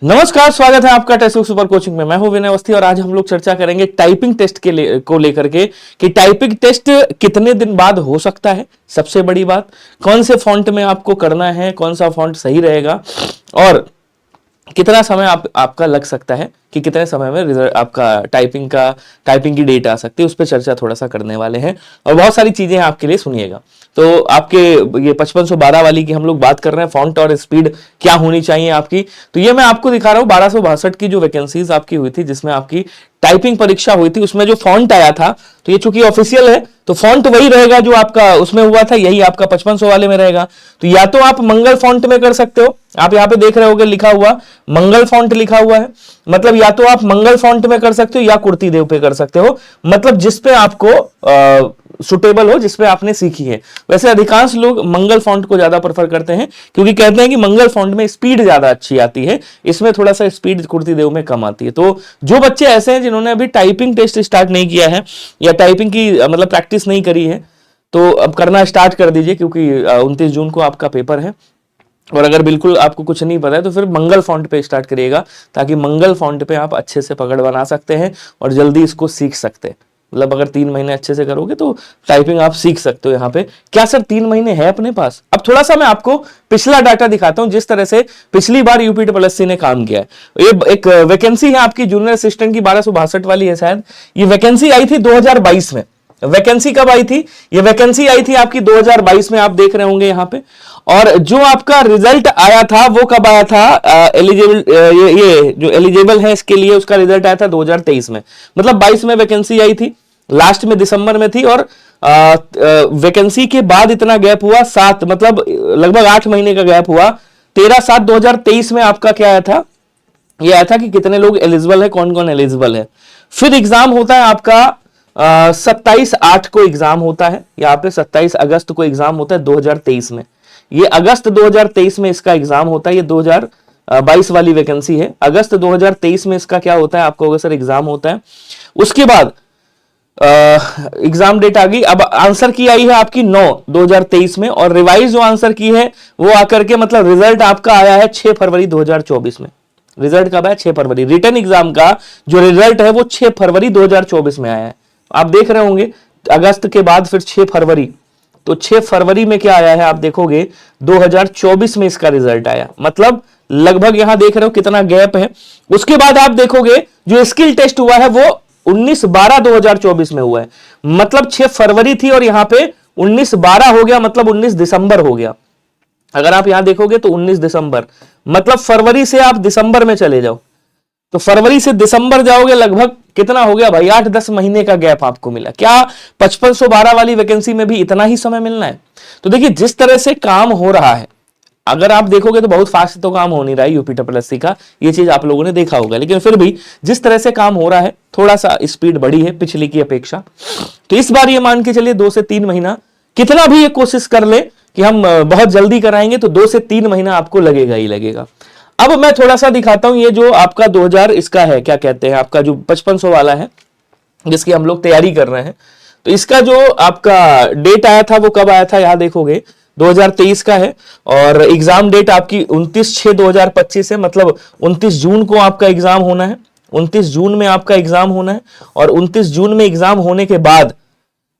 नमस्कार, स्वागत है आपका टेस्ट बुक सुपर कोचिंग में। मैं हूं विनय अवस्थी और आज हम लोग चर्चा करेंगे टाइपिंग टेस्ट को लेकर के कि टाइपिंग टेस्ट कितने दिन बाद हो सकता है। सबसे बड़ी बात, कौन से फॉन्ट में आपको करना है, कौन सा फॉन्ट सही रहेगा और कितना समय आपका लग सकता है कि कितने समय में रिजल्ट आपका टाइपिंग की डेट आ सकती है। उस पर चर्चा थोड़ा सा करने वाले हैं और बहुत सारी चीजें आपके लिए सुनिएगा। तो आपके ये 5512 वाली की हम लोग बात कर रहे हैं, फॉन्ट और स्पीड क्या होनी चाहिए आपकी। तो ये मैं आपको दिखा रहा हूँ 1262 की जो वैकेंसीज आपकी हुई थी, जिसमें आपकी टाइपिंग परीक्षा हुई थी, उसमें जो फॉन्ट आया था, तो ये चूंकि ऑफिशियल है तो फॉन्ट वही रहेगा जो आपका उसमें हुआ था, यही आपका 5500 वाले में रहेगा। तो या तो आप मंगल फॉन्ट में कर सकते हो, आप यहाँ पे देख रहे होगे लिखा हुआ मंगल फॉन्ट लिखा हुआ है, मतलब या तो आप मंगल फॉन्ट में कर सकते हो या कुर्ती देव पे कर सकते हो, मतलब जिसपे आपको सुटेबल हो, जिसपे आपने सीखी है। वैसे अधिकांश लोग मंगल फॉन्ट को ज्यादा प्रेफर करते हैं क्योंकि कहते हैं कि मंगल फॉन्ट में स्पीड ज्यादा अच्छी आती है, इसमें थोड़ा सा स्पीड कुर्ती देव में कम आती है। तो जो बच्चे ऐसे हैं जिन्होंने अभी टाइपिंग टेस्ट स्टार्ट नहीं किया है या टाइपिंग की मतलब प्रैक्टिस नहीं करी है, तो अब करना स्टार्ट कर दीजिए क्योंकि 29 जून को आपका पेपर है। और अगर बिल्कुल आपको कुछ नहीं पता है तो फिर मंगल फॉन्ट पे स्टार्ट करिएगा, ताकि मंगल फॉन्ट पे आप अच्छे से पकड़ बना सकते हैं और जल्दी इसको सीख सकते हैं। मतलब अगर 3 महीने अच्छे से करोगे तो टाइपिंग आप सीख सकते हो। यहाँ पे क्या सर 3 महीने है अपने पास? अब थोड़ा सा मैं आपको पिछला डाटा दिखाता हूं, जिस तरह से पिछली बार यूपीपीएससी ने काम किया है। ये एक वैकेंसी है आपकी जूनियर असिस्टेंट की 1262 वाली है शायद। ये वैकेंसी आई थी 2022 में। वैकेंसी कब आई थी? ये वैकेंसी आई थी आपकी 2022 में, आप देख रहे होंगे यहाँ पे। और जो आपका रिजल्ट आया था वो कब आया था? एलिजिबल ये जो एलिजिबल है इसके लिए, उसका रिजल्ट आया था 2023 में। मतलब 22 में वैकेंसी आई थी, लास्ट में दिसंबर में थी, और वैकेंसी के बाद इतना गैप हुआ, 7 मतलब लगभग 8 महीने का गैप हुआ। 13/7/2023 में आपका क्या आया था? ये आया था कि कितने लोग एलिजिबल है, कौन कौन एलिजिबल है। फिर एग्जाम होता है आपका 27/8 को एग्जाम होता है, यहाँ पे 27 अगस्त को एग्जाम होता है 2023 में। ये अगस्त 2023 में इसका एग्जाम होता है। ये 2022 वाली वैकेंसी है, अगस्त 2023 में इसका क्या होता है आपको अगर सर एग्जाम होता है। उसके बाद एग्जाम डेट आ गई। अब आंसर की आई है आपकी 9/2023 में, और रिवाइज जो आंसर की है वो आकर के मतलब रिजल्ट आपका आया है 6 फरवरी 2024 में। रिजल्ट कब आया? 6 फरवरी। रिटर्न एग्जाम का जो रिजल्ट है वो 6 फरवरी 2024 में आया है। आप देख रहे होंगे अगस्त के बाद फिर 6 फरवरी, तो 6 फरवरी में क्या आया है आप देखोगे 2024 में इसका रिजल्ट आया। मतलब लगभग यहां देख रहे हो कितना गैप है। उसके बाद आप देखोगे जो स्किल टेस्ट हुआ है वो 19/12/2024 में हुआ है। मतलब 6 फरवरी थी और यहां पे 19/12 हो गया, मतलब 19 दिसंबर हो गया। अगर आप यहां देखोगे तो 19 दिसंबर, मतलब फरवरी से आप दिसंबर में चले जाओ, तो फरवरी से दिसंबर जाओगे, लगभग कितना हो गया भाई? 8-10 महीने का गैप आपको मिला। क्या 5512 वाली वैकेंसी में भी इतना ही समय मिलना है? तो देखिए जिस तरह से काम हो रहा है, अगर आप देखोगे तो बहुत फास्ट तो काम हो नहीं रहा है यूपीपीएससी का, ये चीज आप लोगों ने देखा होगा, लेकिन फिर भी जिस तरह से काम हो रहा है थोड़ा सा स्पीड बढ़ी है पिछली की अपेक्षा। तो इस बार ये मान के चलिए 2 से 3 महीना, कितना भी ये कोशिश कर ले कि हम बहुत जल्दी कराएंगे तो 2 से 3 महीना आपको लगेगा ही लगेगा। अब मैं थोड़ा सा दिखाता हूं, ये जो आपका 2000 इसका है, क्या कहते हैं, आपका जो 5500 वाला है जिसकी हम लोग तैयारी कर रहे हैं, तो इसका जो आपका डेट आया था वो कब आया था? यहां देखोगे 2023 का है, और एग्जाम डेट आपकी 29/6/2025 है, मतलब 29 जून को आपका एग्जाम होना है। 29 जून में आपका एग्जाम होना है, और 29 जून में एग्जाम होने के बाद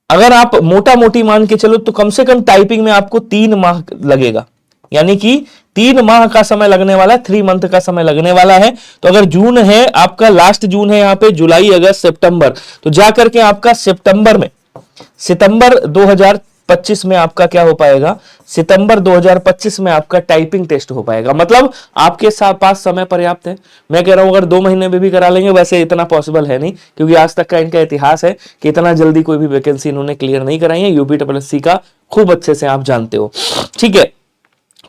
अगर आप मोटा मोटी मान के चलो तो कम से कम टाइपिंग में आपको 3 माह लगेगा, यानी कि 3 माह का समय लगने वाला है, 3 मंथ का समय लगने वाला है। तो अगर जून है आपका, लास्ट जून है यहाँ पे, जुलाई अगस्त सितंबर, तो जाकर के आपका सितंबर 2025 में आपका क्या हो पाएगा? सितंबर 2025 में आपका टाइपिंग टेस्ट हो पाएगा। मतलब आपके पास समय पर्याप्त है। मैं कह रहा हूं अगर 2 महीने में भी करा लेंगे, वैसे इतना पॉसिबल है नहीं, क्योंकि आज तक का इनका इतिहास है कि इतना जल्दी कोई भी वैकेंसी इन्होंने क्लियर नहीं कराई है। यूपीपीएससी का खूब अच्छे से आप जानते हो, ठीक है।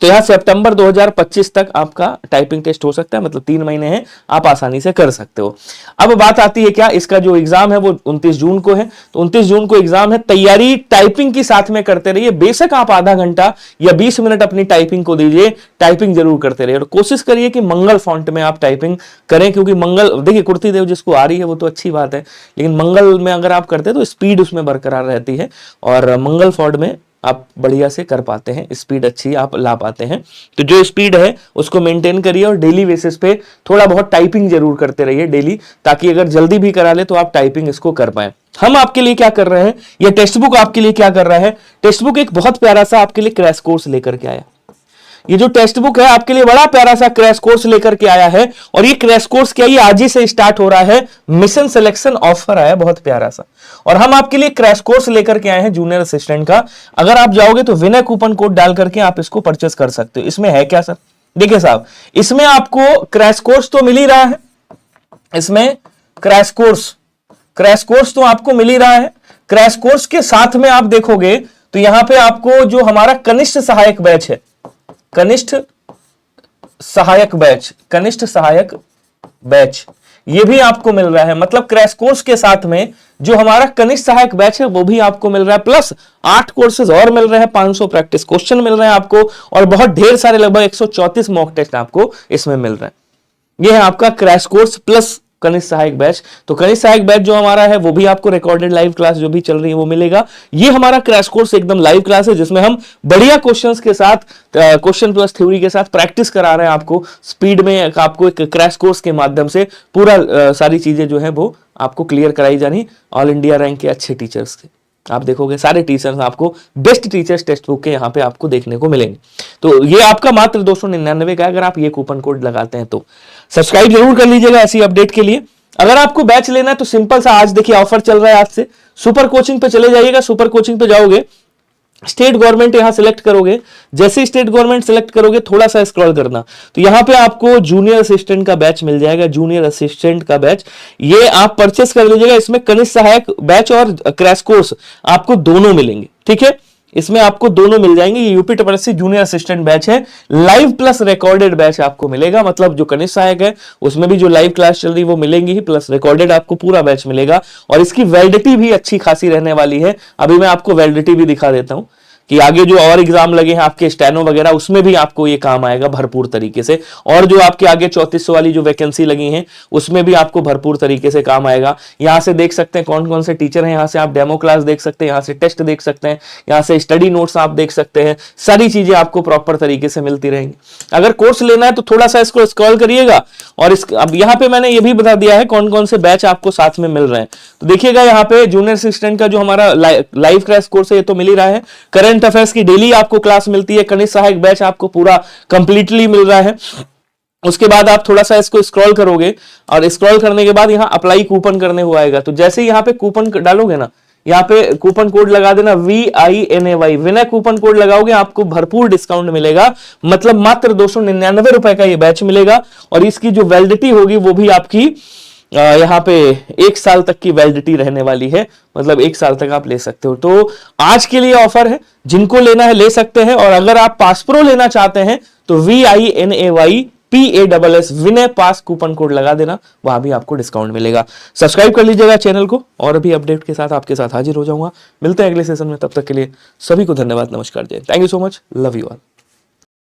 तो यहां सितंबर 2025 तक आपका टाइपिंग टेस्ट हो सकता है, मतलब 3 महीने हैं, आप आसानी से कर सकते हो। अब बात आती है क्या, इसका जो एग्जाम है वो 29 जून को है, तो 29 जून को एग्जाम है। तैयारी टाइपिंग की साथ में करते रहिए, बेशक आप आधा घंटा या 20 मिनट अपनी टाइपिंग को दीजिए, टाइपिंग जरूर करते रहिए, और कोशिश करिए कि मंगल फॉन्ट में आप टाइपिंग करें, क्योंकि मंगल, देखिए कुर्ती देव जिसको आ रही है वो तो अच्छी बात है, लेकिन मंगल में अगर आप करते हैं तो स्पीड उसमें बरकरार रहती है, और मंगल फॉन्ट में आप बढ़िया से कर पाते हैं, स्पीड अच्छी आप ला पाते हैं। तो जो स्पीड है उसको मेंटेन करिए और डेली बेसिस पे थोड़ा बहुत टाइपिंग जरूर करते रहिए डेली, ताकि अगर जल्दी भी करा ले तो आप टाइपिंग इसको कर पाए। हम आपके लिए क्या कर रहे हैं, ये टेक्स्ट बुक आपके लिए क्या कर रहा है, टेक्स्ट बुक एक बहुत प्यारा सा आपके लिए क्रैश कोर्स लेकर के आया। ये जो टेक्स्ट बुक है आपके लिए बड़ा प्यारा सा क्रैश कोर्स लेकर के आया है। और ये क्रैश कोर्स क्या, ये आज ही से स्टार्ट हो रहा है, मिशन सिलेक्शन ऑफर आया बहुत प्यारा सा। और हम आपके लिए क्रैश कोर्स लेकर के आए हैं जूनियर असिस्टेंट का। अगर आप जाओगे तो विनय कूपन कोड डाल करके आप इसको परचेस कर सकते हो। इसमें है क्या सर, देखिए साहब, इसमें आपको क्रैश कोर्स तो मिल ही रहा है, इसमें क्रैश कोर्स तो आपको मिल ही रहा है। क्रैश कोर्स के साथ में आप देखोगे तो यहां पे आपको जो हमारा कनिष्ठ सहायक बैच है, कनिष्ठ सहायक बैच ये भी आपको मिल रहा है। मतलब क्रैश कोर्स के साथ में जो हमारा कनिष्ठ सहायक बैच है वो भी आपको मिल रहा है, प्लस 8 कोर्सेज और मिल रहे हैं, 500 प्रैक्टिस क्वेश्चन मिल रहे हैं आपको, और बहुत ढेर सारे लगभग 134 मॉक टेस्ट आपको इसमें मिल रहे हैं। ये है आपका क्रैश कोर्स प्लस कनिष्ठ सहायक बैच। तो कनिष्ठ सहायक बैच जो हमारा है वो भी आपको रिकॉर्डेड लाइव क्लास जो भी चल रही है वो मिलेगा। ये हमारा क्रैश कोर्स एकदम लाइव क्लास है, जिसमें हम बढ़िया क्वेश्चंस के साथ, क्वेश्चन प्लस थ्योरी के साथ प्रैक्टिस करा रहे हैं आपको स्पीड में। आपको एक क्रैश कोर्स के माध्यम से पूरा सारी चीजें जो है वो आपको क्लियर कराई जानी, ऑल इंडिया रैंक के अच्छे टीचर्स के। आप देखोगे सारे टीचर्स आपको बेस्ट टीचर्स टेक्स्ट बुक के यहाँ पे आपको देखने को मिलेंगे। तो ये आपका मात्र 299 का, अगर आप ये कूपन कोड लगाते हैं तो। सब्सक्राइब जरूर कर लीजिएगा ऐसी अपडेट के लिए। अगर आपको बैच लेना है तो सिंपल सा, आज देखिए ऑफर चल रहा है, आज से सुपर कोचिंग पे चले जाइएगा। सुपर कोचिंग पे जाओगे, स्टेट गवर्नमेंट यहां सिलेक्ट करोगे, जैसे ही स्टेट गवर्नमेंट सिलेक्ट करोगे थोड़ा सा स्क्रॉल करना तो यहां पे आपको जूनियर असिस्टेंट का बैच मिल जाएगा। जूनियर असिस्टेंट का बैच ये आप परचेस कर लीजिएगा। इसमें कनिष्ठ सहायक बैच और क्रैश कोर्स आपको दोनों मिलेंगे, ठीक है, इसमें आपको दोनों मिल जाएंगे। ये UP TPSSC junior assistant batch है, लाइव प्लस रिकॉर्डेड बैच आपको मिलेगा। मतलब जो कनिष्ठ सहायक है उसमें भी जो लाइव क्लास चल रही है वो मिलेंगी ही, प्लस रिकॉर्डेड आपको पूरा बैच मिलेगा। और इसकी वैलिडिटी भी अच्छी खासी रहने वाली है। अभी मैं आपको वैलिडिटी भी दिखा देता हूं कि आगे जो और एग्जाम लगे हैं आपके स्टेनो वगैरह, उसमें भी आपको ये काम आएगा भरपूर तरीके से। और जो आपके आगे 3400 वाली जो वैकेंसी लगी हैं उसमें भी आपको भरपूर तरीके से काम आएगा। यहां से देख सकते हैं कौन कौन से टीचर हैं, यहां से आप डेमो क्लास देख सकते हैं, यहां से टेस्ट देख सकते हैं, यहां से स्टडी नोट्स आप देख सकते हैं। सारी चीजें आपको प्रॉपर तरीके से मिलती रहेंगी। अगर कोर्स लेना है तो थोड़ा सा इसको स्क्रॉल करिएगा। और अब यहाँ पे मैंने ये भी बता दिया है कौन कौन से बैच आपको साथ में मिल रहे हैं। तो देखिएगा यहाँ पे जूनियर असिस्टेंट का जो हमारा लाइव क्रैश कोर्स है ये तो मिल ही रहा है। करंट अफेयर्स की डेली आपको क्लास मिलती है। कनिष्ठ सहायक बैच आपको पूरा कंप्लीटली मिल रहा है। उसके बाद आप थोड़ा सा इसको स्क्रॉल करोगे और स्क्रॉल करने के बाद यहाँ अप्लाई कूपन करने हुआ आएगा। तो जैसे ही यहाँ पे कूपन डालोगे ना, यहाँ पे कूपन कोड लगा देना VINAY, विनय कूपन कोड लगाओगे आपको भरपूर डिस्काउंट मिलेगा। मतलब मात्र 299 रुपए का ये बैच मिलेगा। और इसकी जो वैलिडिटी होगी वो भी आपकी यहाँ पे 1 साल तक की वैलिडिटी रहने वाली है। मतलब 1 साल तक आप ले सकते हो। तो आज के लिए ऑफर है, जिनको लेना है ले सकते हैं। और अगर आप पास प्रो लेना चाहते हैं तो VINAY PASS विनय पास कूपन कोड लगा देना, वहां भी आपको डिस्काउंट मिलेगा। सब्सक्राइब कर लीजिएगा चैनल को, और भी अपडेट के साथ आपके साथ हाजिर हो जाऊंगा। मिलते हैं अगले सेशन में, तब तक के लिए सभी को धन्यवाद, नमस्कार, जय। Thank you so much, love you all.